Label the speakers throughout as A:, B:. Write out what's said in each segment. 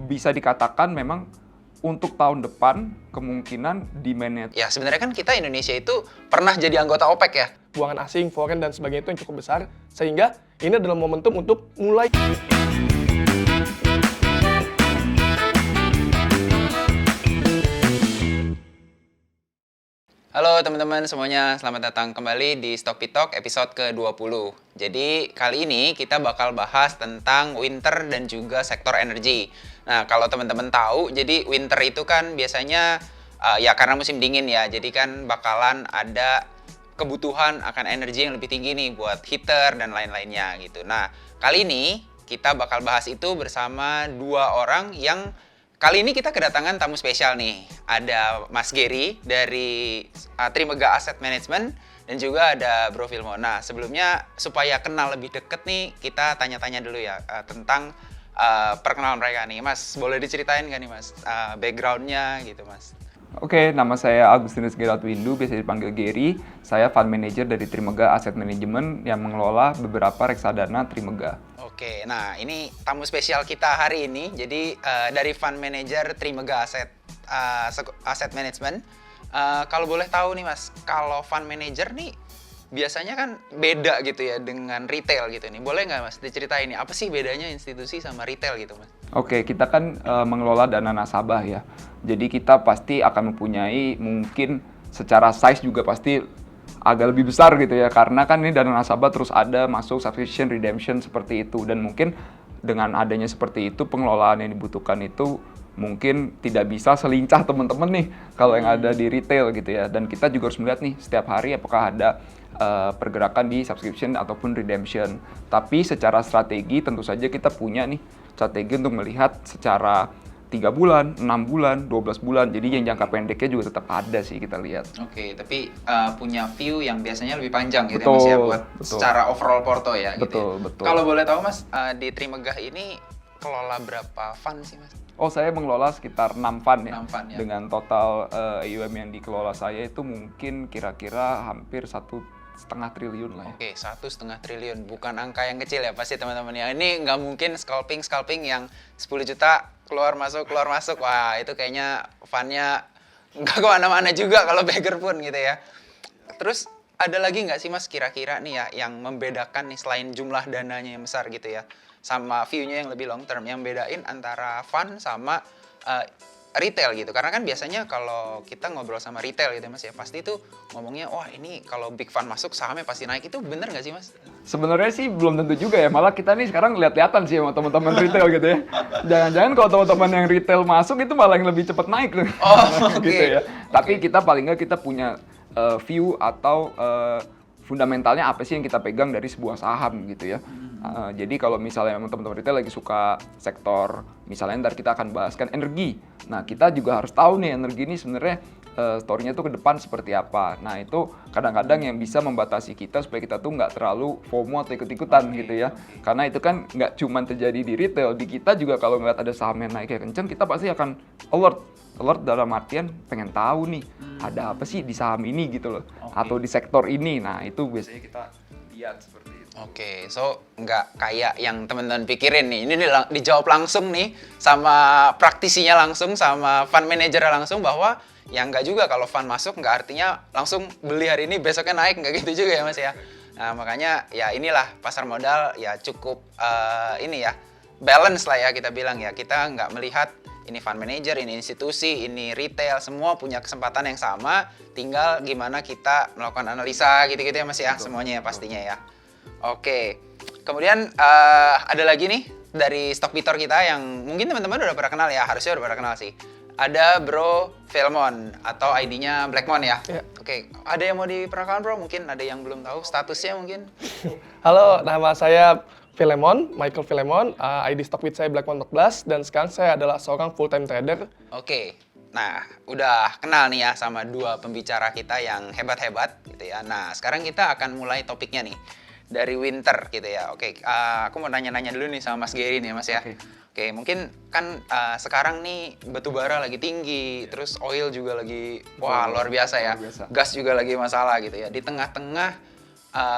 A: bisa dikatakan memang untuk tahun depan kemungkinan demand-nya.
B: Ya sebenarnya kan kita Indonesia itu pernah jadi anggota OPEC ya.
C: Buangan asing, foreign, dan sebagainya itu yang cukup besar. Sehingga ini adalah momentum untuk mulai.
B: Halo teman-teman semuanya, selamat datang kembali di Stock Talk episode ke-20. Jadi kali ini kita bakal bahas tentang winter dan juga sektor energi. Nah kalau teman-teman tahu, jadi winter itu kan biasanya ya karena musim dingin ya, jadi kan bakalan ada kebutuhan akan energi yang lebih tinggi nih buat heater dan lain-lainnya gitu. Nah kali ini kita bakal bahas itu bersama dua orang yang kali ini kita kedatangan tamu spesial nih. Ada Mas Gary dari Trimegah Asset Management dan juga ada Bro Filmon. Nah, sebelumnya supaya kenal lebih deket nih, kita tanya-tanya dulu ya tentang perkenalan mereka nih. Mas, boleh diceritain nggak nih Mas background-nya gitu Mas?
A: Oke, nama saya Agustinus Geratwindu, biasa dipanggil Gary. Saya fund manager dari Trimegah Asset Management yang mengelola beberapa reksadana Trimegah.
B: Oke, nah ini tamu spesial kita hari ini. Jadi dari fund manager Trimegah Asset Management. Kalau boleh tahu nih Mas, kalau fund manager nih biasanya kan beda gitu ya dengan retail gitu nih. Boleh nggak Mas diceritain nih apa sih bedanya institusi sama retail gitu Mas?
A: Oke, kita kan mengelola dana nasabah ya. Jadi kita pasti akan mempunyai mungkin secara size juga pasti agak lebih besar gitu ya. Karena kan ini dana nasabah terus ada masuk subscription, redemption seperti itu. Dan mungkin dengan adanya seperti itu pengelolaan yang dibutuhkan itu mungkin tidak bisa selincah teman-teman nih kalau yang ada di retail gitu ya. Dan kita juga harus melihat nih setiap hari apakah ada pergerakan di subscription ataupun redemption. Tapi secara strategi tentu saja kita punya nih strategi untuk melihat secara 3 bulan, 6 bulan, 12 bulan. Jadi yang jangka pendeknya juga tetap ada sih kita lihat.
B: Oke, tapi punya view yang biasanya lebih panjang gitu
A: Betul,
B: ya Mas ya buat
A: betul.
B: secara overall porto ya gitu
A: Betul,
B: ya.
A: betul.
B: Kalau boleh tahu Mas, di Trimegah ini kelola berapa fund sih Mas?
A: Oh, saya mengelola sekitar 6 fund ya.
B: 6 fund ya.
A: Dengan total AUM yang dikelola saya itu mungkin kira-kira hampir 1,5 triliun lah ya.
B: Oke, 1,5 triliun. Bukan angka yang kecil ya pasti teman-teman ya. Ini nggak mungkin scalping yang 10 juta keluar masuk. Wah, itu kayaknya fund-nya nggak kemana-mana juga kalau beggar pun gitu ya. Terus ada lagi nggak sih Mas kira-kira nih ya yang membedakan nih selain jumlah dananya yang besar gitu ya, sama view-nya yang lebih long term, yang bedain antara fund sama retail gitu. Karena kan biasanya kalau kita ngobrol sama retail gitu Mas ya, pasti tuh ngomongnya, wah ini kalau big fund masuk sahamnya pasti naik. Itu bener nggak sih Mas?
A: Sebenarnya sih belum tentu juga ya, malah kita nih sekarang lihat-lihatan sih sama teman-teman retail gitu ya. Jangan-jangan kalau teman-teman yang retail masuk itu malah yang lebih cepat naik tuh.
B: Oh, oke.
A: Gitu ya. Tapi kita paling nggak kita punya view atau fundamentalnya apa sih yang kita pegang dari sebuah saham gitu ya. Jadi kalau misalnya teman-teman retail lagi suka sektor, misalnya ntar kita akan bahaskan energi. Nah kita juga harus tahu nih energi ini sebenarnya story-nya tuh ke depan seperti apa. Nah itu kadang-kadang yang bisa membatasi kita supaya kita tuh nggak terlalu FOMO atau ikut-ikutan gitu ya. Karena itu kan nggak cuma terjadi di retail, di kita juga kalau ngeliat ada saham yang naik kayak kenceng, kita pasti akan alert dalam artian pengen tahu nih ada apa sih di saham ini gitu loh, atau di sektor ini. Nah itu biasanya kita lihat seperti itu.
B: Oke, so nggak kayak yang teman-teman pikirin nih. Ini dijawab langsung nih sama praktisinya langsung, sama fund manager langsung bahwa ya nggak juga kalau fund masuk nggak artinya langsung beli hari ini besoknya naik, nggak gitu juga ya Mas ya. Nah makanya ya inilah pasar modal ya cukup ini ya balance lah ya kita bilang ya. Kita nggak melihat ini fund manager, ini institusi, ini retail, semua punya kesempatan yang sama. Tinggal gimana kita melakukan analisa gitu-gitu ya Mas ya, semuanya ya pastinya ya. Oke, kemudian ada lagi nih dari Stockpitor kita yang mungkin teman-teman udah pernah kenal ya, harusnya udah pernah kenal sih. Ada Bro Filmon atau ID-nya Blackmon ya.
C: Ya.
B: Oke, ada yang mau diperkenalkan Bro? Mungkin ada yang belum tahu statusnya mungkin.
C: Halo, nama saya Michael Filemon, ID Stockbit saya Blackmon 14, dan sekarang saya adalah seorang full-time trader.
B: Oke, nah udah kenal nih ya sama dua pembicara kita yang hebat-hebat gitu ya. Nah sekarang kita akan mulai topiknya nih dari winter gitu ya. Oke, aku mau nanya-nanya dulu nih sama Mas Gary nih Mas ya. Oke, mungkin kan sekarang nih batu bara lagi tinggi, terus oil juga lagi wah luar biasa ya.
A: Luar biasa.
B: Gas juga lagi masalah gitu ya. Di tengah-tengah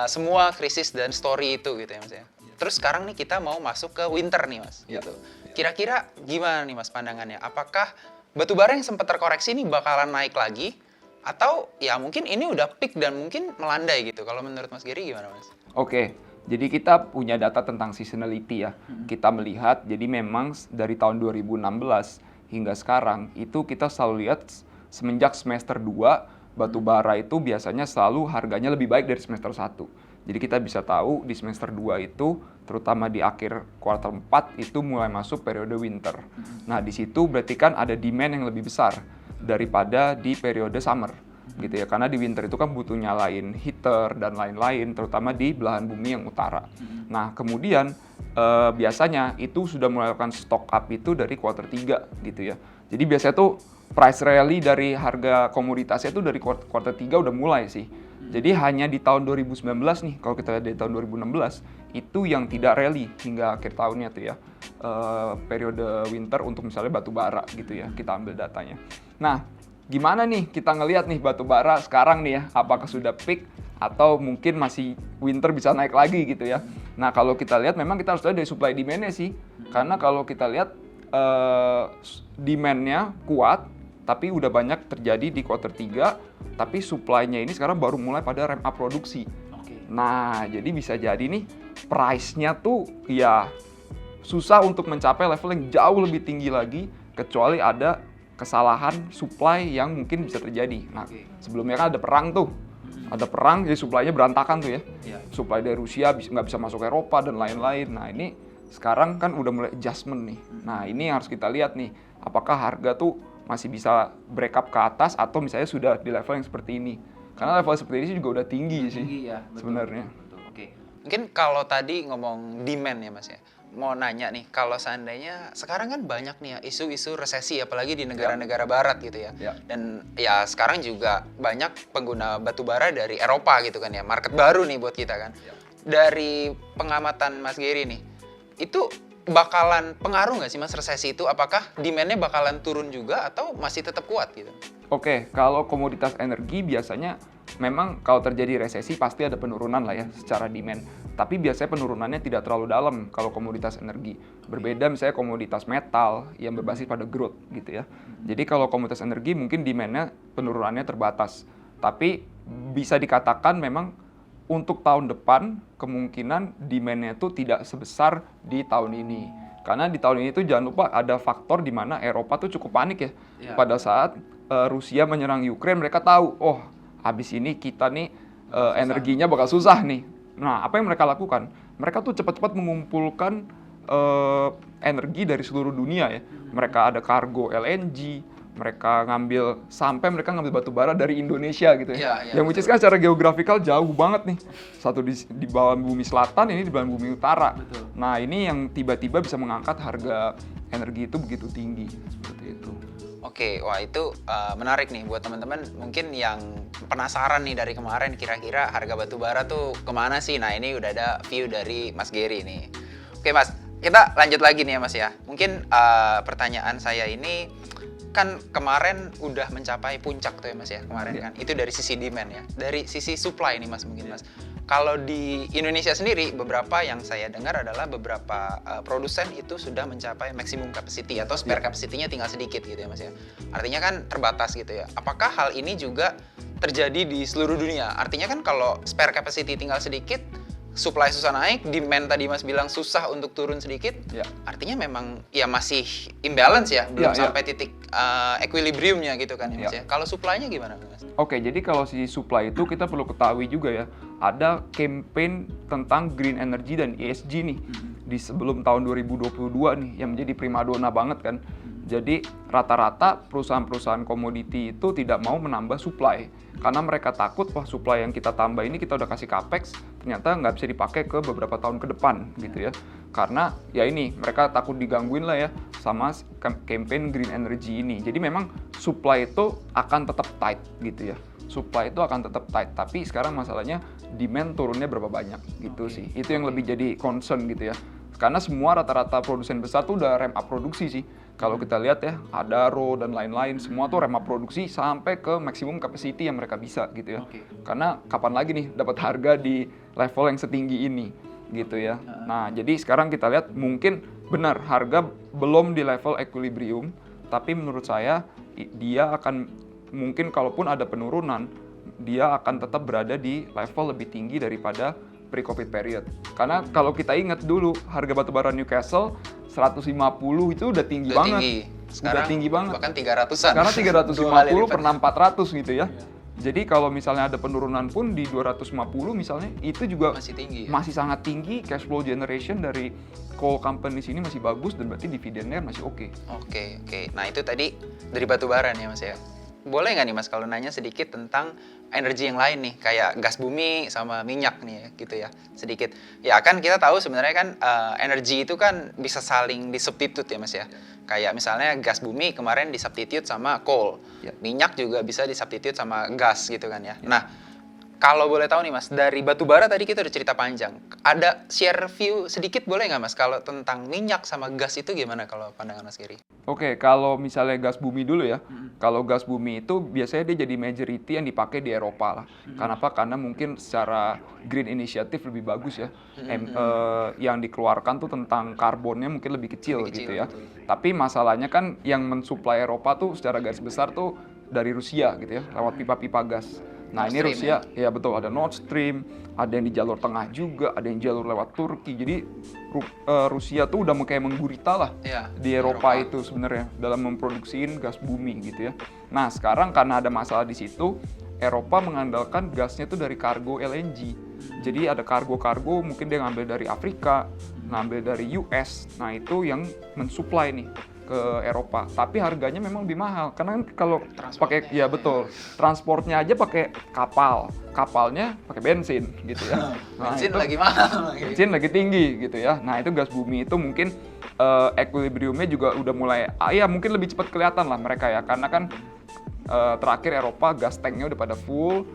B: semua krisis dan story itu gitu ya Mas ya. terus sekarang nih kita mau masuk ke winter nih Mas.
A: Ya.
B: Gitu. Kira-kira gimana nih Mas pandangannya? Apakah batu bara yang sempat terkoreksi ini bakalan naik lagi? Atau ya mungkin ini udah peak dan mungkin melandai gitu. Kalau menurut Mas Gary gimana Mas?
A: Oke, jadi kita punya data tentang seasonality ya. Kita melihat, jadi memang dari tahun 2016 hingga sekarang, itu kita selalu lihat semenjak semester 2, batu bara itu biasanya selalu harganya lebih baik dari semester 1. Jadi kita bisa tahu di semester 2 itu, terutama di akhir kuartal 4, itu mulai masuk periode winter. Nah, di situ berarti kan ada demand yang lebih besar daripada di periode summer. Gitu ya, karena di winter itu kan butuh nyalain heater dan lain-lain, terutama di belahan bumi yang utara. Nah, kemudian biasanya itu sudah melakukan stock up itu dari kuartal 3 gitu ya. Jadi biasanya tuh price rally dari harga komoditasnya itu dari kuartal 3 udah mulai sih. Jadi hanya di tahun 2019 nih, kalau kita lihat dari tahun 2016, itu yang tidak rally hingga akhir tahunnya tuh ya. Periode winter untuk misalnya batu bara gitu ya, kita ambil datanya. Nah, gimana nih kita ngelihat nih batu bara sekarang nih ya, apakah sudah peak atau mungkin masih winter bisa naik lagi gitu ya. Nah, kalau kita lihat memang kita harus lihat dari supply demand-nya sih. Karena kalau kita lihat demand-nya kuat, tapi udah banyak terjadi di quarter 3, tapi supply-nya ini sekarang baru mulai pada ramp up produksi. Nah, jadi bisa jadi nih price-nya tuh ya susah untuk mencapai level yang jauh lebih tinggi lagi, kecuali ada kesalahan supply yang mungkin bisa terjadi. Nah, sebelumnya kan ada perang tuh. Ada perang, jadi supply-nya berantakan tuh ya. Supply dari Rusia nggak bisa masuk Eropa dan lain-lain. Nah, ini sekarang kan udah mulai adjustment nih. Nah, ini yang harus kita lihat nih. Apakah harga tuh masih bisa break up ke atas atau misalnya sudah di level yang seperti ini. Karena level seperti ini juga udah tinggi sih
D: ya,
A: sebenarnya.
D: Oke.
B: Mungkin kalau tadi ngomong demand ya Mas ya. Mau nanya nih, kalau seandainya sekarang kan banyak nih ya isu-isu resesi apalagi di negara-negara barat gitu ya. Dan ya sekarang juga banyak pengguna batu bara dari Eropa gitu kan ya. Market baru nih buat kita kan. Dari pengamatan Mas Gary nih, itu bakalan pengaruh nggak sih Mas resesi itu? Apakah demand-nya bakalan turun juga atau masih tetap kuat gitu?
A: Oke, kalau komoditas energi biasanya memang kalau terjadi resesi pasti ada penurunan lah ya secara demand. Tapi biasanya penurunannya tidak terlalu dalam kalau komoditas energi. Berbeda misalnya komoditas metal yang berbasis pada growth gitu ya. Jadi kalau komoditas energi mungkin demand-nya penurunannya terbatas. Tapi bisa dikatakan memang untuk tahun depan kemungkinan demand-nya itu tidak sebesar di tahun ini. Karena di tahun ini tuh jangan lupa ada faktor di mana Eropa tuh cukup panik ya. Pada saat Rusia menyerang Ukraine, mereka tahu, oh habis ini kita nih energinya bakal susah nih. Nah, apa yang mereka lakukan? Mereka tuh cepat-cepat mengumpulkan energi dari seluruh dunia ya. Mereka ada kargo LNG, mereka mereka ngambil batu bara dari Indonesia gitu ya. Yang which is kan secara geografikal jauh banget nih. Satu di bawah bumi selatan, ini di bawah bumi utara. Nah, ini yang tiba-tiba bisa mengangkat harga energi itu begitu tinggi seperti itu.
B: Oke, wah itu menarik nih buat teman-teman mungkin yang penasaran nih dari kemarin kira-kira harga batu bara tuh kemana sih? Nah ini udah ada view dari Mas Gary nih. Oke Mas, kita lanjut lagi nih ya Mas ya. Mungkin pertanyaan saya ini kan kemarin udah mencapai puncak tuh ya Mas ya kemarin kan. Itu dari sisi demand ya. Dari sisi supply nih Mas mungkin Mas. Kalau di Indonesia sendiri, beberapa yang saya dengar adalah beberapa produsen itu sudah mencapai maximum capacity atau spare capacity-nya tinggal sedikit gitu ya Mas ya. Artinya kan terbatas gitu ya. Apakah hal ini juga terjadi di seluruh dunia? Artinya kan kalau spare capacity tinggal sedikit, supply susah naik, demand tadi Mas bilang susah untuk turun sedikit, artinya memang ya masih imbalance ya, belum sampai titik equilibriumnya gitu kan ya Mas ya. Kalau supply-nya gimana Mas?
A: Oke, jadi kalau si supply itu kita perlu ketahui juga ya, ada campaign tentang green energy dan ESG nih di sebelum tahun 2022 nih yang menjadi primadona banget kan. Jadi rata-rata perusahaan-perusahaan komoditi itu tidak mau menambah supply karena mereka takut wah supply yang kita tambah ini kita udah kasih capex ternyata nggak bisa dipakai ke beberapa tahun ke depan gitu ya. Karena ya ini mereka takut digangguin lah ya sama campaign green energy ini. Jadi memang supply itu akan tetap tight gitu ya. Supply itu akan tetap tight, tapi sekarang masalahnya demand turunnya berapa banyak gitu sih. Itu yang lebih jadi concern gitu ya. Karena semua rata-rata produsen besar tuh udah ramp up produksi sih. Kalau kita lihat ya, Adaro dan lain-lain, semua tuh ramp up produksi sampai ke maksimum capacity yang mereka bisa gitu ya. Karena kapan lagi nih dapat harga di level yang setinggi ini. gitu ya. Nah, jadi sekarang kita lihat mungkin benar harga belum di level equilibrium, tapi menurut saya dia akan mungkin kalaupun ada penurunan, dia akan tetap berada di level lebih tinggi daripada pre-COVID period. Karena kalau kita ingat dulu harga batubara Newcastle 150 itu udah tinggi
B: Udah
A: banget.
B: tinggi. Sekarang
A: udah tinggi banget.
B: bahkan 300-an.
A: Sekarang 350
B: 2 kali
A: pernah 400 gitu ya. Jadi kalau misalnya ada penurunan pun di 250 misalnya, itu juga
B: Masih tinggi ya?
A: masih sangat tinggi. Cash flow generation dari coal company sini masih bagus dan berarti dividennya masih oke.
B: Oke. Nah itu tadi dari batu bara nih Mas ya. Boleh nggak nih Mas kalau nanya sedikit tentang energi yang lain nih, kayak gas bumi sama minyak nih ya, gitu ya, sedikit. Ya kan kita tahu sebenarnya kan energi itu kan bisa saling disubstitute ya Mas ya. Kayak misalnya gas bumi kemarin disubstitute sama coal,
A: Ya.
B: minyak juga bisa disubstitute sama gas gitu kan ya. Nah, kalau boleh tahu nih Mas, dari batu bara tadi kita udah cerita panjang. Ada share view sedikit boleh nggak Mas kalau tentang minyak sama gas itu gimana kalau pandangan Mas Giri?
A: Oke, kalau misalnya gas bumi dulu ya. Kalau gas bumi itu biasanya dia jadi majority yang dipakai di Eropa lah. Kenapa? Karena mungkin secara green initiative lebih bagus ya. Yang dikeluarkan tuh tentang karbonnya mungkin lebih kecil
B: Lebih kecil,
A: gitu ya.
B: betul.
A: Tapi masalahnya kan yang mensuplai Eropa tuh secara garis besar tuh dari Rusia gitu ya, lewat pipa-pipa gas. Nah,
B: Nord
A: ini
B: Stream
A: Rusia, ya betul, ada Nord Stream, ada yang di jalur tengah juga, ada yang jalur lewat Turki. Jadi Rusia tuh udah kayak menggurita lah
B: Iya,
A: di Eropa itu sebenarnya dalam memproduksiin gas bumi gitu ya. Nah, sekarang karena ada masalah di situ, Eropa mengandalkan gasnya tuh dari kargo LNG. Jadi ada kargo-kargo mungkin dia ngambil dari Afrika, ngambil dari US. Nah, itu yang mensuplai nih ke Eropa, tapi harganya memang lebih mahal karena kan kalau pakai ya betul transportnya aja pakai kapalnya pakai bensin gitu ya. Nah,
B: Bensin
A: itu-
B: lagi mahal.
A: bensin lagi tinggi gitu ya. Nah, itu gas bumi itu mungkin equilibriumnya juga udah mulai ya mungkin lebih cepat kelihatan lah mereka ya, karena kan terakhir Eropa gas tanknya udah pada full.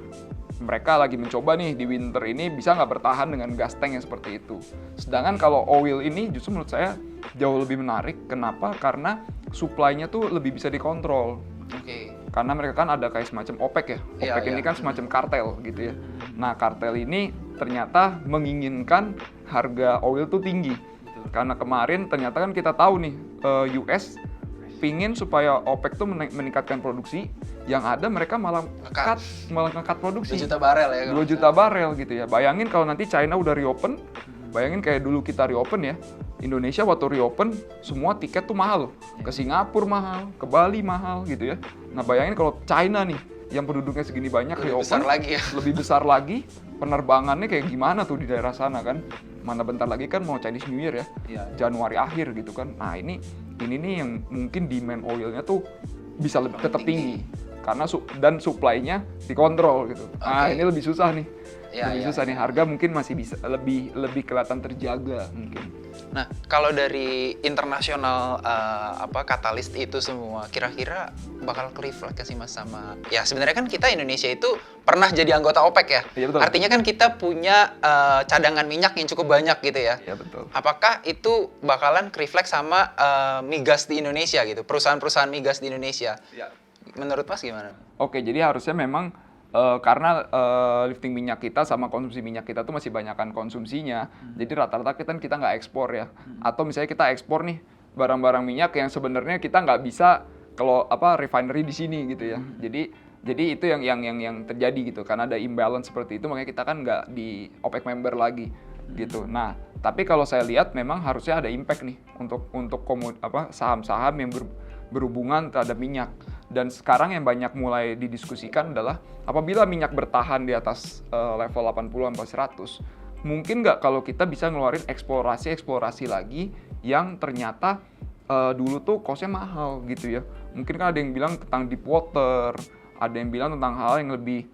A: Mereka lagi mencoba nih di winter ini bisa nggak bertahan dengan gas tank yang seperti itu. Sedangkan kalau oil ini justru menurut saya jauh lebih menarik. Kenapa? Karena supply-nya tuh lebih bisa dikontrol.
B: Oke.
A: Karena mereka kan ada kayak semacam OPEC ya.
B: Iya,
A: OPEC ini
B: iya.
A: kan semacam kartel gitu ya. Nah, kartel ini ternyata menginginkan harga oil tuh tinggi. Karena kemarin ternyata kan kita tahu nih US pingin supaya OPEC tuh meningkatkan produksi, yang ada mereka malah ngangkat produksi.
B: 2 juta barel ya.
A: 2 juta barel gitu ya. Bayangin kalau nanti China udah reopen, bayangin kayak dulu kita reopen ya. Indonesia waktu reopen semua tiket tuh mahal loh. Ke Singapura mahal, ke Bali mahal gitu ya. Nah, bayangin kalau China nih yang penduduknya segini banyak
B: Lebih
A: reopen,
B: besar lagi ya.
A: lebih besar lagi, penerbangannya kayak gimana tuh di daerah sana kan. Mana bentar lagi kan mau Chinese New Year ya.
B: Iya.
A: Januari akhir gitu kan. Nah, ini nih yang mungkin demand oilnya tuh bisa lebih tetap tinggi karena dan supply-nya dikontrol gitu. Nah, ini lebih susah nih.
B: Ya,
A: lebih
B: ya,
A: susah nih, harga mungkin masih bisa lebih kelihatan terjaga mungkin.
B: Nah, kalau dari internasional katalis itu semua, kira-kira bakal reflect sih Mas sama ya sebenarnya kan kita Indonesia itu pernah jadi anggota OPEC ya.
A: Iya, betul.
B: Artinya kan kita punya cadangan minyak yang cukup banyak gitu ya.
A: Ya betul.
B: Apakah itu bakalan reflect sama migas di Indonesia gitu, perusahaan-perusahaan migas di Indonesia?
A: Ya.
B: Menurut Mas gimana?
A: Oke, jadi harusnya memang karena lifting minyak kita sama konsumsi minyak kita tuh masih banyakan konsumsinya, jadi rata-rata kita nggak ekspor ya. Atau misalnya kita ekspor nih barang-barang minyak yang sebenarnya kita nggak bisa kalau refinery di sini gitu ya. Jadi itu yang terjadi gitu, karena ada imbalance seperti itu makanya kita kan nggak di OPEC member lagi gitu. Nah, tapi kalau saya lihat memang harusnya ada impact nih untuk saham-saham yang berhubungan terhadap minyak. Dan sekarang yang banyak mulai didiskusikan adalah apabila minyak bertahan di atas level 80 sampai 100, mungkin nggak kalau kita bisa ngeluarin eksplorasi lagi yang ternyata dulu tuh cost-nya mahal gitu ya. Mungkin kan ada yang bilang tentang deep water, ada yang bilang tentang hal yang lebih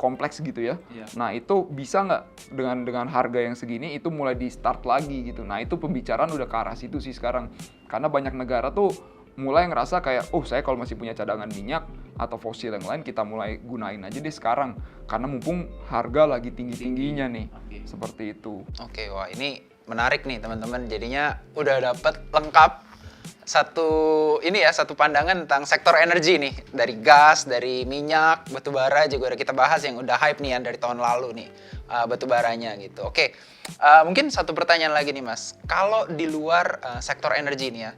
A: kompleks gitu ya.
B: Iya.
A: Nah, itu bisa nggak dengan harga yang segini itu mulai di start lagi gitu. Nah, itu pembicaraan udah ke arah situ sih sekarang. Karena banyak negara tuh mulai ngerasa kayak, saya kalau masih punya cadangan minyak atau fosil yang lain kita mulai gunain aja deh sekarang. Karena mumpung harga lagi tinggi-tingginya nih.
B: Oke.
A: Seperti itu.
B: Oke, wah ini menarik nih teman-teman. Jadinya udah dapet lengkap satu pandangan tentang sektor energi nih, dari gas, dari minyak, batu bara juga udah kita bahas yang udah hype nih ya dari tahun lalu nih, batu baranya gitu. Oke, mungkin satu pertanyaan lagi nih Mas, kalau di luar sektor energi nih ya,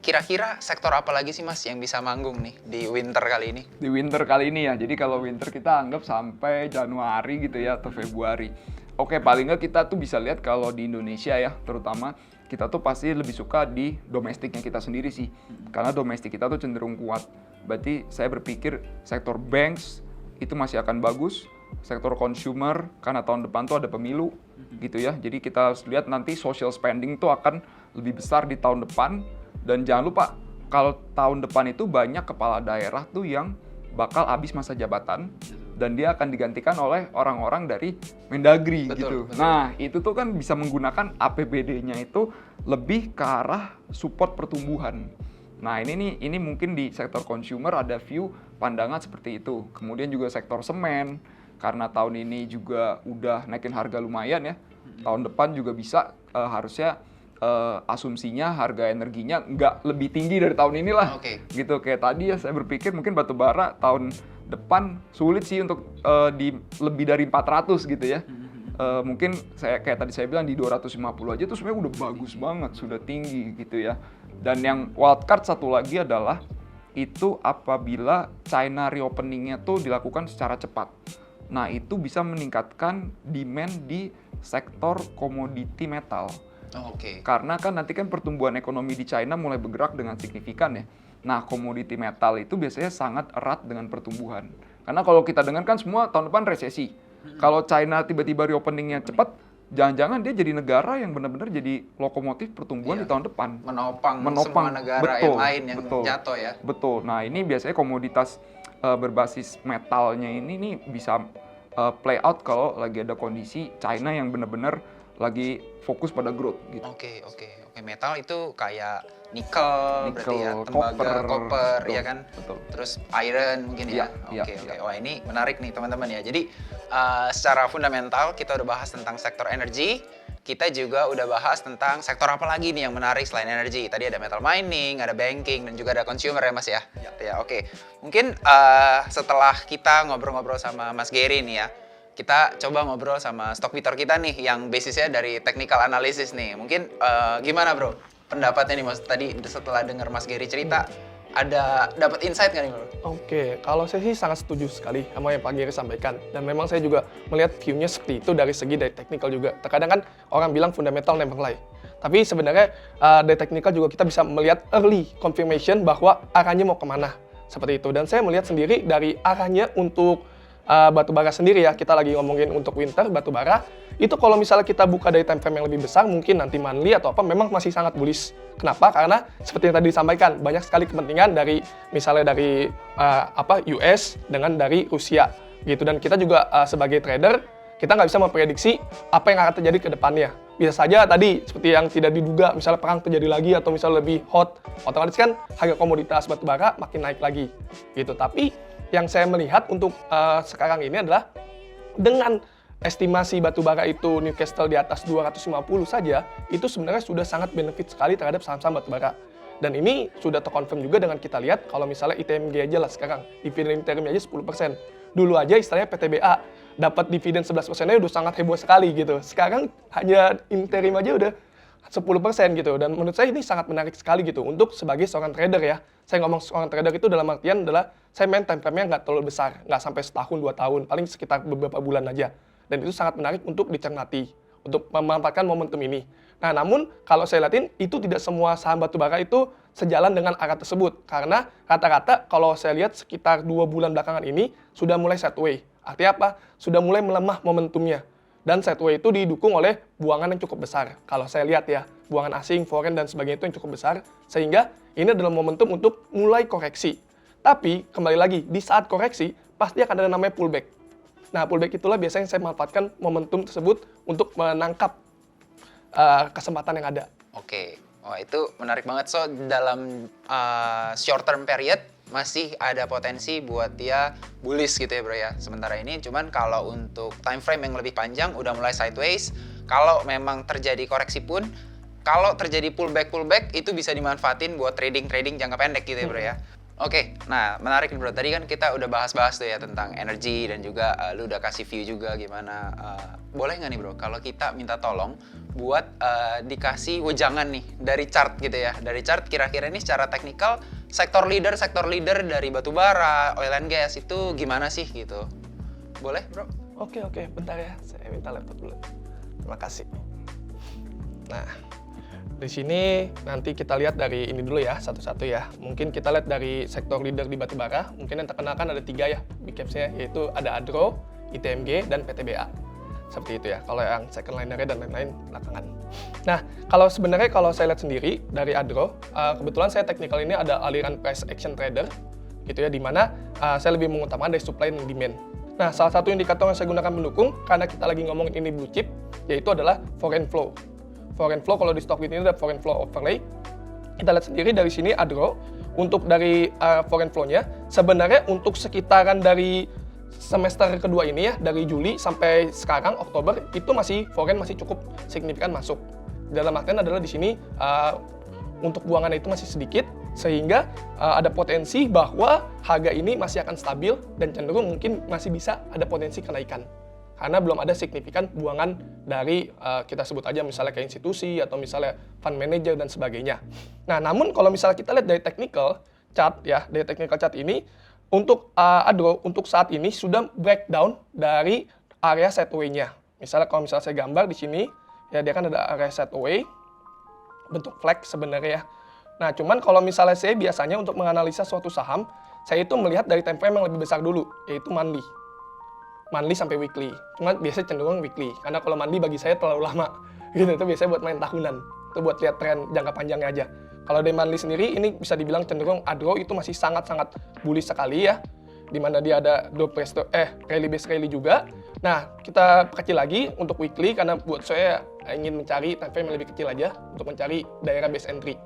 B: kira-kira sektor apa lagi sih Mas yang bisa manggung nih di winter kali ini?
A: Di winter kali ini ya, jadi kalau winter kita anggap sampai Januari gitu ya, atau Februari. Oke, paling nggak kita tuh bisa lihat kalau di Indonesia ya, terutama kita tuh pasti lebih suka di domestiknya kita sendiri sih. Karena domestik kita tuh cenderung kuat. Berarti saya berpikir sektor banks itu masih akan bagus. Sektor consumer, karena tahun depan tuh ada pemilu gitu ya. Jadi kita harus lihat nanti social spending tuh akan lebih besar di tahun depan. Dan jangan lupa, kalau tahun depan itu banyak kepala daerah tuh yang bakal habis masa jabatan. Dan dia akan digantikan oleh orang-orang dari Mendagri gitu.
B: Betul.
A: Nah, itu tuh kan bisa menggunakan APBD-nya itu lebih ke arah support pertumbuhan. Nah, ini mungkin di sektor consumer ada view pandangan seperti itu. Kemudian juga sektor semen, karena tahun ini juga udah naikin harga lumayan ya. Tahun depan juga bisa harusnya asumsinya harga energinya nggak lebih tinggi dari tahun ini lah.
B: Oke.
A: Gitu, kayak tadi ya saya berpikir mungkin batu bara tahun depan sulit sih untuk di lebih dari 400 gitu ya. Mungkin kayak tadi saya bilang di 250 aja tuh sebenarnya udah bagus banget, sudah tinggi gitu ya. Dan yang wildcard satu lagi adalah itu apabila China reopeningnya tuh dilakukan secara cepat. Nah, itu bisa meningkatkan demand di sektor komoditi metal.
B: Oke.
A: Karena kan nanti kan pertumbuhan ekonomi di China mulai bergerak dengan signifikan ya. Nah, komoditi metal itu biasanya sangat erat dengan pertumbuhan. Karena kalau kita dengar kan semua tahun depan resesi. Kalau China tiba-tiba reopeningnya cepat, jangan-jangan dia jadi negara yang benar-benar jadi lokomotif pertumbuhan di tahun depan.
B: Menopang semua negara yang lain yang jatuh ya.
A: Betul. Nah, ini biasanya komoditas berbasis metalnya ini nih bisa play out kalau lagi ada kondisi China yang benar-benar lagi fokus pada growth gitu.
B: Oke. Metal itu kayak nikel berarti ya, tembaga, copper
A: betul,
B: ya kan?
A: Betul.
B: Terus iron mungkin ya. Oke. Wah, ini menarik nih teman-teman ya. Jadi secara fundamental kita udah bahas tentang sektor energi. Kita juga udah bahas tentang sektor apa lagi nih yang menarik selain energi. Tadi ada metal mining, ada banking, dan juga ada consumer ya Mas ya? Ya, oke. Mungkin setelah kita ngobrol-ngobrol sama Mas Gary nih ya, kita coba ngobrol sama Stockpitor kita nih yang basisnya dari technical analysis nih. Mungkin gimana bro pendapatnya nih Mas? Tadi setelah dengar Mas Gary cerita, ada dapat insight nggak nih bro?
C: Oke, kalau saya sih sangat setuju sekali sama yang Pak Gary sampaikan. Dan memang saya juga melihat view-nya seperti itu dari segi dari technical juga. Terkadang kan orang bilang fundamental never lie. Tapi sebenarnya dari technical juga kita bisa melihat early confirmation bahwa arahnya mau kemana. Seperti itu. Dan saya melihat sendiri dari arahnya untuk batu bara sendiri ya, kita lagi ngomongin untuk winter, batu bara, itu kalau misalnya kita buka dari time frame yang lebih besar, mungkin nanti monthly atau apa, memang masih sangat bullish. Kenapa? Karena seperti yang tadi disampaikan, banyak sekali kepentingan dari, misalnya dari US dengan dari Rusia, gitu. Dan kita juga sebagai trader, kita nggak bisa memprediksi apa yang akan terjadi ke depannya. Bisa saja tadi, seperti yang tidak diduga, misalnya perang terjadi lagi, atau misalnya lebih hot, otomatis kan harga komoditas batu bara makin naik lagi, gitu. Tapi yang saya melihat untuk sekarang ini adalah dengan estimasi batu bara itu Newcastle di atas 250 saja, itu sebenarnya sudah sangat benefit sekali terhadap saham-saham batu bara. Dan ini sudah terkonfirm juga dengan kita lihat kalau misalnya ITMG aja lah sekarang, dividen interim aja 10%. Dulu aja istilahnya PTBA dapat dividen 11%-nya udah sangat heboh sekali gitu. Sekarang hanya interim aja udah 10% gitu. Dan menurut saya ini sangat menarik sekali gitu untuk sebagai seorang trader ya. Saya ngomong seorang trader itu dalam artian adalah saya main time frame-nya nggak terlalu besar, nggak sampai setahun, 2 tahun, paling sekitar beberapa bulan aja. Dan itu sangat menarik untuk dicermati, untuk memanfaatkan momentum ini. Nah, namun kalau saya lihatin, itu tidak semua saham batu bara itu sejalan dengan arah tersebut. Karena rata-rata kalau saya lihat sekitar 2 bulan belakangan ini sudah mulai sideways. Artinya apa? Sudah mulai melemah momentumnya. Dan sideways itu didukung oleh buangan yang cukup besar. Kalau saya lihat ya, buangan asing, foreign, dan sebagainya itu yang cukup besar. Sehingga ini adalah momentum untuk mulai koreksi. Tapi, kembali lagi, di saat koreksi, pasti akan ada namanya pullback. Nah, pullback itulah biasanya saya manfaatkan momentum tersebut untuk menangkap kesempatan yang ada.
B: Oke. Wah, itu menarik banget. So, dalam short term period, masih ada potensi buat dia bullish gitu ya bro ya. Sementara ini, cuman kalau untuk time frame yang lebih panjang, udah mulai sideways. Kalau memang terjadi koreksi pun, kalau terjadi pullback itu bisa dimanfaatin buat trading jangka pendek gitu ya bro ya. Oke, nah menarik nih bro. Tadi kan kita udah bahas-bahas tuh ya tentang energi dan juga lu udah kasih view juga gimana. Boleh nggak nih bro, kalau kita minta tolong buat dikasih wejangan nih dari chart gitu ya. Dari chart kira-kira ini secara teknikal sektor leader dari batubara, oil and gas itu gimana sih gitu. Boleh bro?
C: Oke, bentar ya. Saya minta laptop dulu. Terima kasih. Nah, di sini nanti kita lihat dari ini dulu ya, satu-satu ya. Mungkin kita lihat dari sektor leader di batubara. Mungkin yang terkenal kan ada 3 ya, big caps-nya, yaitu ada Adro, ITMG, dan PTBA. Seperti itu ya, kalau yang second liner-nya dan lain-lain belakangan. Nah, kalau sebenarnya kalau saya lihat sendiri dari Adro, kebetulan saya technical ini ada aliran price action trader, gitu ya, di mana saya lebih mengutamakan dari supply dan demand. Nah, salah satu indikator yang saya gunakan mendukung, karena kita lagi ngomongin ini blue chip, yaitu adalah foreign flow. Foreign flow, kalau di stock ini ada foreign flow overlay. Kita lihat sendiri dari sini Adro, untuk dari foreign flow-nya, sebenarnya untuk sekitaran dari semester kedua ini ya, dari Juli sampai sekarang, Oktober, itu foreign masih cukup signifikan masuk. Dalam artian adalah di sini, untuk buangan itu masih sedikit, sehingga ada potensi bahwa harga ini masih akan stabil dan cenderung mungkin masih bisa ada potensi kenaikan. Karena belum ada signifikan buangan dari kita sebut aja misalnya ke institusi atau misalnya fund manager dan sebagainya. Nah, namun kalau misalnya kita lihat dari technical chart ya, dari technical chart ini untuk Adro untuk saat ini sudah breakdown dari area setaway-nya. Misalnya kalau misalnya saya gambar di sini ya, dia kan ada area setaway bentuk flag sebenarnya ya. Nah, cuman kalau misalnya saya biasanya untuk menganalisa suatu saham, saya itu melihat dari time frame yang lebih besar dulu, yaitu monthly sampai weekly. Cuma biasanya cenderung weekly, karena kalau monthly bagi saya terlalu lama. Gitu, itu biasanya buat main tahunan. Itu buat lihat tren jangka panjangnya aja. Kalau dari monthly sendiri, ini bisa dibilang cenderung Adro itu masih sangat-sangat bullish sekali ya. Di mana dia ada rally base rally juga. Nah, kita perkecil lagi untuk weekly, karena buat saya ingin mencari time frame yang lebih kecil aja untuk mencari daerah base entry.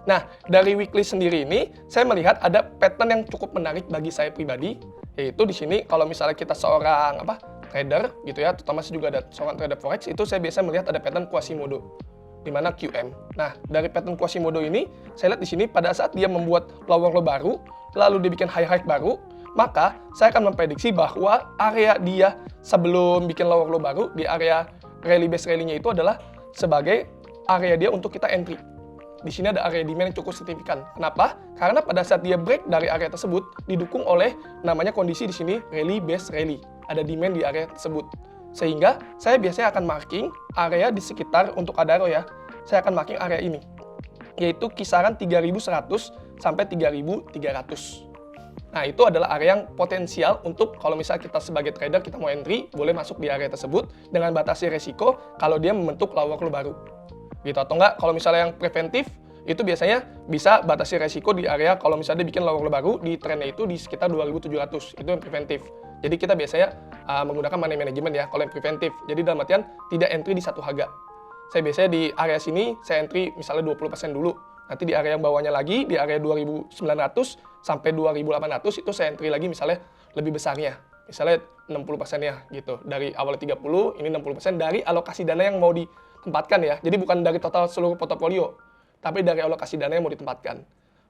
C: Nah, dari weekly sendiri ini, saya melihat ada pattern yang cukup menarik bagi saya pribadi, yaitu di sini kalau misalnya kita seorang trader gitu ya, terutama saya juga ada seorang trader forex, itu saya biasa melihat ada pattern Quasimodo di mana QM. Nah, dari pattern Quasimodo ini, saya lihat di sini pada saat dia membuat lower low baru, lalu dia bikin high high baru, maka saya akan memprediksi bahwa area dia sebelum bikin lower low baru di area rally base rally-nya itu adalah sebagai area dia untuk kita entry. Di sini ada area demand yang cukup signifikan. Kenapa? Karena pada saat dia break dari area tersebut didukung oleh namanya kondisi di sini rally base rally. Ada demand di area tersebut. Sehingga saya biasanya akan marking area di sekitar untuk Adaro ya. Saya akan marking area ini, yaitu kisaran 3.100 sampai 3.300. Nah, itu adalah area yang potensial untuk kalau misalnya kita sebagai trader kita mau entry, boleh masuk di area tersebut dengan batasi resiko kalau dia membentuk lower low baru. Gitu, atau enggak kalau misalnya yang preventif itu biasanya bisa batasi resiko di area kalau misalnya dia bikin lower low baru di trennya itu di sekitar 2.700. Itu yang preventif. Jadi kita biasanya menggunakan money management ya kalau yang preventif. Jadi dalam artian tidak entry di satu harga. Saya biasanya di area sini saya entry misalnya 20% dulu. Nanti di area yang bawahnya lagi, di area 2.900 sampai 2.800 itu saya entry lagi misalnya lebih besarnya. Misalnya 60%-nya gitu. Dari awal 30, ini 60% dari alokasi dana yang mau ditempatkan ya. Jadi bukan dari total seluruh portofolio, tapi dari alokasi dana yang mau ditempatkan.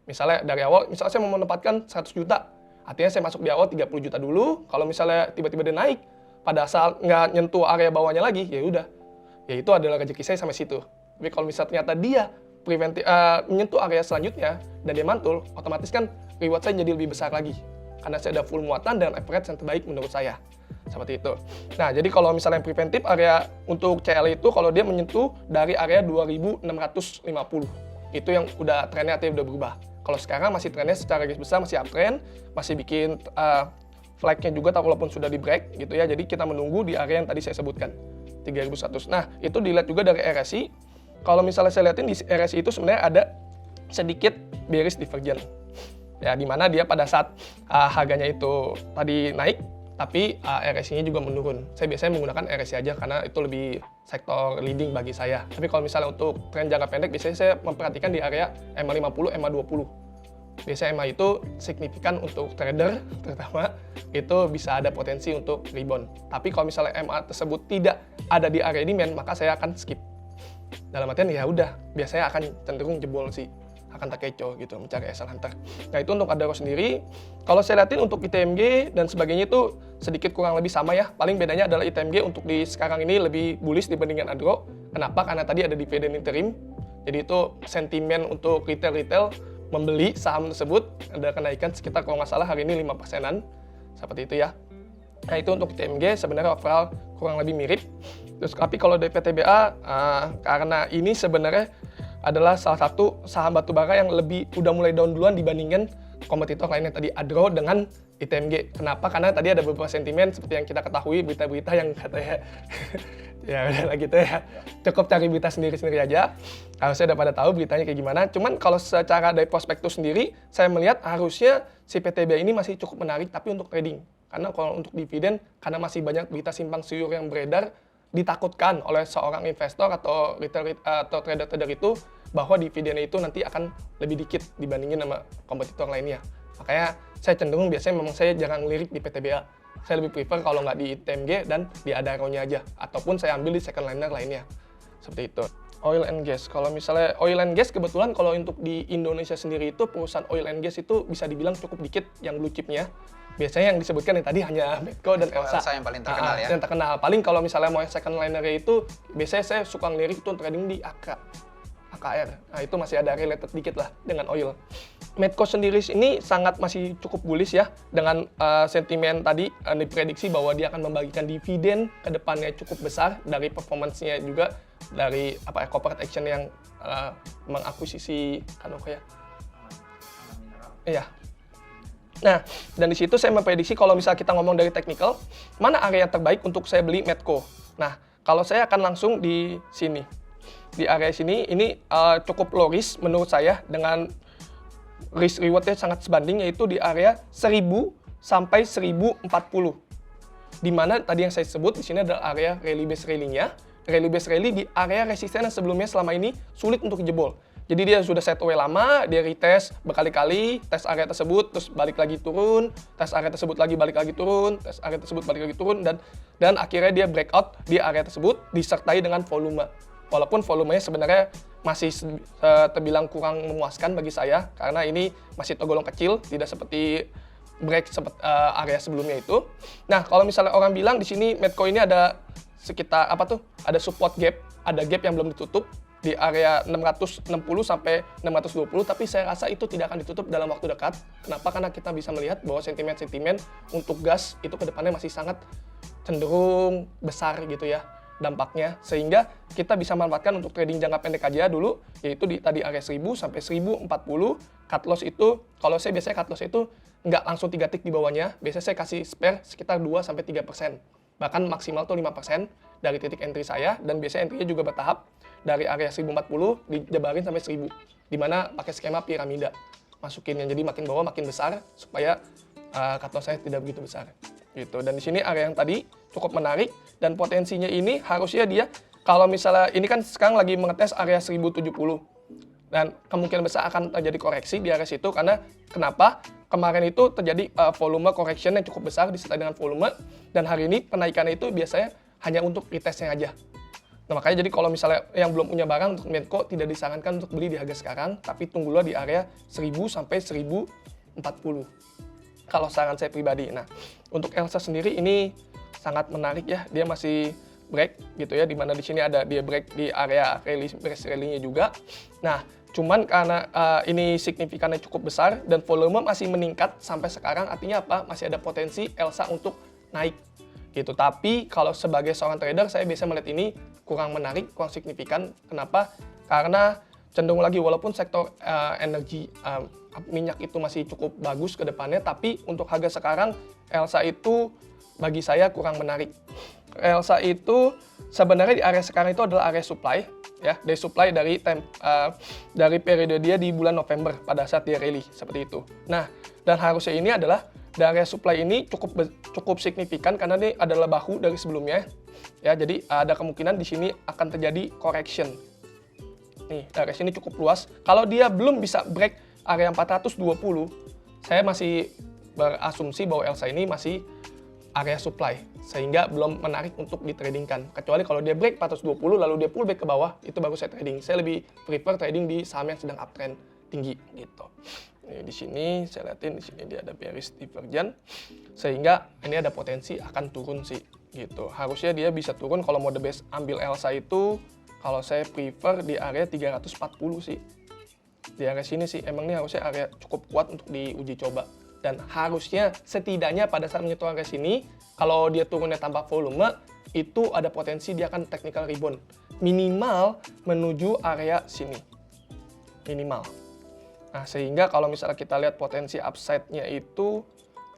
C: Misalnya dari awal, misalnya saya mau menempatkan 100 juta. Artinya saya masuk di awal 30 juta dulu. Kalau misalnya tiba-tiba dia naik, pada saat nggak nyentuh area bawahnya lagi, ya udah. Ya itu adalah rezeki saya sampai situ. Tapi kalau misalnya ternyata dia menyentuh area selanjutnya dan dia mantul, otomatis kan reward saya jadi lebih besar lagi karena saya ada full muatan dan average yang terbaik menurut saya seperti itu. Nah, jadi kalau misalnya yang preventif area untuk CL itu kalau dia menyentuh dari area 2.650 itu yang udah trennya artinya udah berubah. Kalau sekarang masih trennya secara garis besar masih uptrend, masih bikin flag-nya juga walaupun sudah di break gitu ya. Jadi kita menunggu di area yang tadi saya sebutkan 3.100. Nah, itu dilihat juga dari RSI. Kalau misalnya saya lihatin di RSI itu sebenarnya ada sedikit bearish divergence. Ya, di mana dia pada saat harganya itu tadi naik, tapi RSI-nya juga menurun. Saya biasanya menggunakan RSI aja karena itu lebih sektor leading bagi saya. Tapi kalau misalnya untuk tren jangka pendek, biasanya saya memperhatikan di area MA50, MA20. Biasanya MA itu signifikan untuk trader, terutama itu bisa ada potensi untuk rebound. Tapi kalau misalnya MA tersebut tidak ada di area demand, maka saya akan skip. Dalam artian ya udah, biasanya akan cenderung jebol sih, akan terkecoh gitu mencari SL Hunter. Nah itu untuk Adaro sendiri. Kalau saya lihatin untuk ITMG dan sebagainya itu sedikit kurang lebih sama ya. Paling bedanya adalah ITMG untuk di sekarang ini lebih bullish dibandingkan Adaro. Kenapa? Karena tadi ada dividen interim. Jadi itu sentimen untuk retail membeli saham tersebut ada kenaikan sekitar kalau nggak salah hari ini 5%-an. Seperti itu ya. Nah itu untuk ITMG sebenarnya overall kurang lebih mirip. Terus tapi kalau dari PTBA karena ini sebenarnya adalah salah satu saham batubara yang lebih udah mulai down duluan dibandingkan kompetitor lainnya tadi Adro dengan ITMG. Kenapa? Karena tadi ada beberapa sentimen seperti yang kita ketahui berita-berita yang katanya ya udah lah gitu ya. Cukup cari berita sendiri-sendiri aja. Harusnya udah pada tahu beritanya kayak gimana. Cuman kalau secara dari prospektus sendiri, saya melihat harusnya si PTBA ini masih cukup menarik tapi untuk trading. Karena kalau untuk dividen, karena masih banyak berita simpang siur yang beredar, ditakutkan oleh seorang investor atau retail atau trader-trader itu bahwa dividennya itu nanti akan lebih dikit dibandingin sama kompetitor lainnya. Makanya saya cenderung biasanya memang saya jarang lirik di PTBA. Saya lebih prefer kalau nggak di ITMG dan di Adaro-nya aja. Ataupun saya ambil di second liner lainnya. Seperti itu. Oil and gas. Kalau misalnya oil and gas kebetulan kalau untuk di Indonesia sendiri itu perusahaan oil and gas itu bisa dibilang cukup dikit yang blue chipnya. Biasanya yang disebutkan yang tadi hanya Medco dan Elsa.
B: Elsa yang paling terkenal ya.
C: Yang terkenal. Paling kalau misalnya mau second liner-nya itu biasanya saya suka ngelirik itu trading di AKR. Nah itu masih ada related dikit lah dengan oil. Medco sendiri ini sangat masih cukup bullish ya dengan sentimen tadi diprediksi bahwa dia akan membagikan dividen ke depannya cukup besar dari performance-nya juga dari corporate action yang mengakuisisi Kanoko ya. Iya. Nah, dan di situ saya memprediksi kalau misalnya kita ngomong dari technical, mana area yang terbaik untuk saya beli Medco. Nah, kalau saya akan langsung di sini. Di area sini, ini cukup low risk menurut saya dengan risk rewardnya sangat sebanding, yaitu di area 1000 sampai 1040. Di mana tadi yang saya sebut di sini adalah area rally base rally-nya. Rally base rally di area resisten yang sebelumnya selama ini sulit untuk dijebol. Jadi dia sudah set away lama, dia retest berkali-kali, tes area tersebut, terus balik lagi turun, tes area tersebut lagi balik lagi turun, tes area tersebut balik lagi turun, dan akhirnya dia breakout di area tersebut disertai dengan volume. Walaupun volumenya sebenarnya masih terbilang kurang memuaskan bagi saya, karena ini masih tergolong kecil, tidak seperti break area sebelumnya itu. Nah, kalau misalnya orang bilang di sini Medco ini ada sekitar ada support gap, ada gap yang belum ditutup di area 660 sampai 620, tapi saya rasa itu tidak akan ditutup dalam waktu dekat. Kenapa? Karena kita bisa melihat bahwa sentimen-sentimen untuk gas itu ke depannya masih sangat cenderung besar gitu ya dampaknya, sehingga kita bisa manfaatkan untuk trading jangka pendek aja dulu, yaitu di tadi area 1000 sampai 1040. Cut loss itu, kalau saya biasanya cut loss itu nggak langsung 3 tick di bawahnya, biasanya saya kasih spare sekitar 2 sampai 3%. Bahkan maksimal tuh 5% dari titik entry saya, dan biasanya entry-nya juga bertahap dari area 1040 dijabarin sampai 1000, dimana pakai skema piramida masukinnya, jadi makin bawah makin besar supaya cut loss saya tidak begitu besar gitu. Dan di sini area yang tadi cukup menarik dan potensinya ini harusnya dia kalau misalnya ini kan sekarang lagi mengetes area 1070 dan kemungkinan besar akan terjadi koreksi di area situ. Karena kenapa? Kemarin itu terjadi volume correction yang cukup besar disertai dengan volume, dan hari ini penaikannya itu biasanya hanya untuk retestnya aja. Nah makanya jadi kalau misalnya yang belum punya barang untuk Medco tidak disarankan untuk beli di harga sekarang, tapi tunggulah di area 1000 sampai 1040. Kalau saran saya pribadi. Nah, untuk Elsa sendiri ini sangat menarik ya. Dia masih break gitu ya, dimana di sini ada dia break di area rally-nya juga. Nah, cuman karena ini signifikannya cukup besar dan volume masih meningkat sampai sekarang, artinya apa? Masih ada potensi Elsa untuk naik gitu. Tapi kalau sebagai seorang trader, saya biasa melihat ini kurang menarik, kurang signifikan. Kenapa? Karena cenderung lagi walaupun sektor energi minyak itu masih cukup bagus ke depannya, tapi untuk harga sekarang Elsa itu bagi saya kurang menarik. Elsa itu sebenarnya di area sekarang itu adalah area supply ya, dari supply dari periode dia di bulan November pada saat dia rally seperti itu. Nah, dan harusnya ini adalah dari area supply ini cukup signifikan karena ini adalah bahu dari sebelumnya. Ya, jadi ada kemungkinan di sini akan terjadi correction. Nih, area sini cukup luas. Kalau dia belum bisa break area 420, saya masih berasumsi bahwa Elsa ini masih area supply sehingga belum menarik untuk ditradingkan. Kecuali kalau dia break 420 lalu dia pull back ke bawah, itu baru saya trading. Saya lebih prefer trading di saham yang sedang uptrend tinggi gitu. Di sini saya lihatin, di sini dia ada bearish divergence sehingga ini ada potensi akan turun sih gitu. Harusnya dia bisa turun kalau mau the best ambil Elsa itu kalau saya prefer di area 340 sih. Di area sini sih emang ini harusnya area cukup kuat untuk diuji coba. Dan harusnya setidaknya pada saat menyentuh area sini, kalau dia turunnya tanpa volume, itu ada potensi dia akan technical rebound. Minimal menuju area sini. Minimal. Nah, sehingga kalau misalnya kita lihat potensi upside-nya itu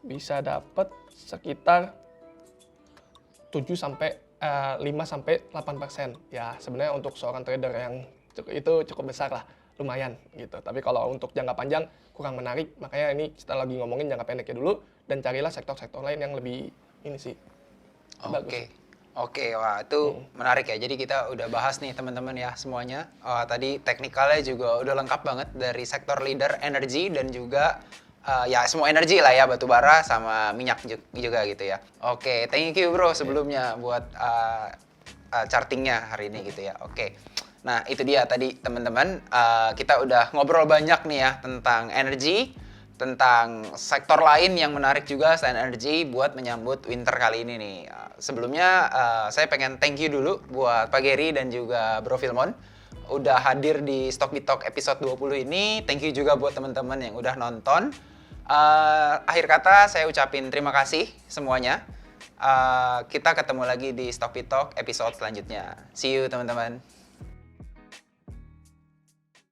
C: bisa dapat sekitar 5-8%. Ya, sebenarnya untuk seorang trader yang itu cukup besar lah. Lumayan gitu. Tapi kalau untuk jangka panjang kurang menarik, makanya ini kita lagi ngomongin jangka pendeknya dulu dan carilah sektor-sektor lain yang lebih ini sih.
B: Oke, wah itu menarik ya. Jadi kita udah bahas nih teman-teman ya semuanya. Tadi teknikalnya juga udah lengkap banget dari sektor leader energi dan juga ya semua energi lah ya, batu bara sama minyak juga gitu ya. Oke, thank you bro sebelumnya buat chartingnya hari ini gitu ya. Oke. Nah, itu dia tadi teman-teman, kita udah ngobrol banyak nih ya tentang energi, tentang sektor lain yang menarik juga selain energi buat menyambut winter kali ini nih. Sebelumnya saya pengen thank you dulu buat Pak Gary dan juga Bro Filmon udah hadir di StockBit episode 20 ini. Thank you juga buat teman-teman yang udah nonton. Akhir kata saya ucapin terima kasih semuanya. Kita ketemu lagi di StockBit episode selanjutnya. See you teman-teman.